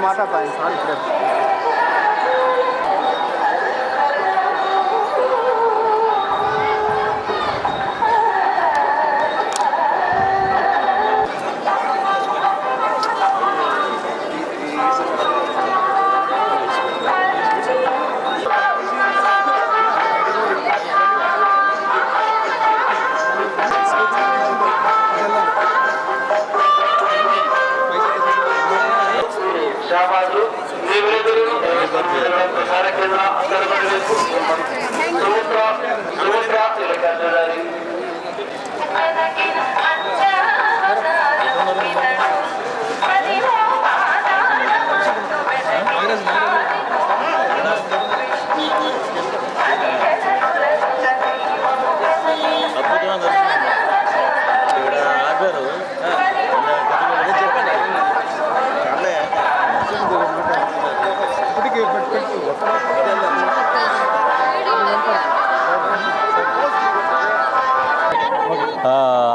మాట్లాడతాను సార్ ఇప్పుడే.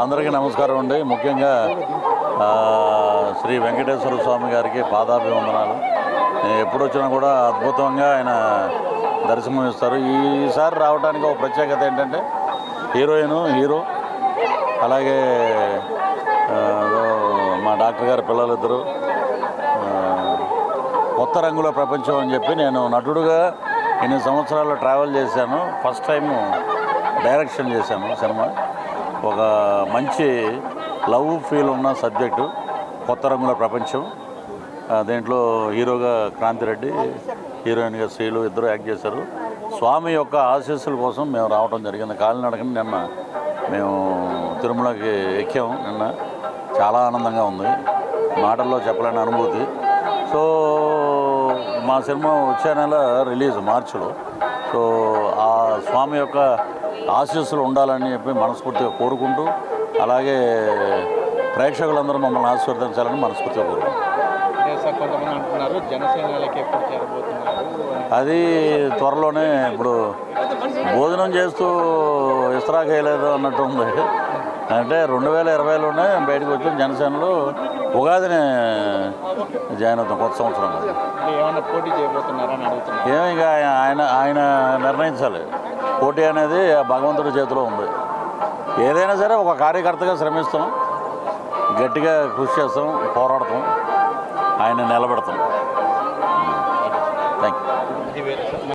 అందరికీ నమస్కారం అండి. ముఖ్యంగా శ్రీ వెంకటేశ్వర స్వామి గారికి పాదాభివందనాలు. ఎప్పుడు వచ్చినా కూడా అద్భుతంగా ఆయన దర్శనం ఇస్తారు. ఈసారి రావడానికి ఒక ప్రత్యేకత ఏంటంటే హీరోయిన్, హీరో, అలాగే మా డాక్టర్ గారి పిల్లలిద్దరు, కొత్త రంగుల ప్రపంచం అని చెప్పి నేను నటుడుగా ఇన్ని సంవత్సరాలు ట్రావెల్ చేశాను. ఫస్ట్ టైము డైరెక్షన్ చేశాను సినిమా. ఒక మంచి లవ్ ఫీల్ ఉన్న సబ్జెక్టు, కొత్త రంగుల ప్రపంచం. దీంట్లో హీరోగా క్రాంతిరెడ్డి, హీరోయిన్గా శ్రీలు ఇద్దరు యాక్ట్ చేశారు. స్వామి యొక్క ఆశీస్సుల కోసం మేము రావడం జరిగింది. కాలినడకని నిన్న మేము తిరుమలకి ఎక్కాము. నిన్న చాలా ఆనందంగా ఉంది, మాటల్లో చెప్పలేని అనుభూతి. సో మా సినిమా వచ్చే నెల రిలీజ్ మార్చిలో. సో ఆ స్వామి యొక్క ఆశీస్సులు ఉండాలని చెప్పి మనస్ఫూర్తిగా కోరుకుంటూ, అలాగే ప్రేక్షకులందరూ మమ్మల్ని ఆశీర్వదించాలని మనస్ఫూర్తిగా కోరుకుంటున్నాం. కొంతమంది అంటున్నారు జనసేనలకి ఎప్పుడు చేరబోతున్నారు, అది త్వరలోనే. ఇప్పుడు భోజనం చేస్తూ ఇస్త్రాక్ వేయలేదు అన్నట్టు ఉంది. అంటే 2020లోనే బయటకు వచ్చి జనసేనలో ఉగాదిని జాయిన్ అవుతాం, కొత్త సంవత్సరం. ఏమైనా పోటీ చేయబోతున్నారని అడుగుతున్నారు. ఏమి ఇక ఆయన నిర్ణయించాలి. పోటీ అనేది భగవంతుడి చేతిలో ఉంది. ఏదైనా సరే ఒక కార్యకర్తగా శ్రమిస్తాం, గట్టిగా కృషి చేస్తాం, పోరాడతాం, ఆయన నిలబెడతాం. Thank you.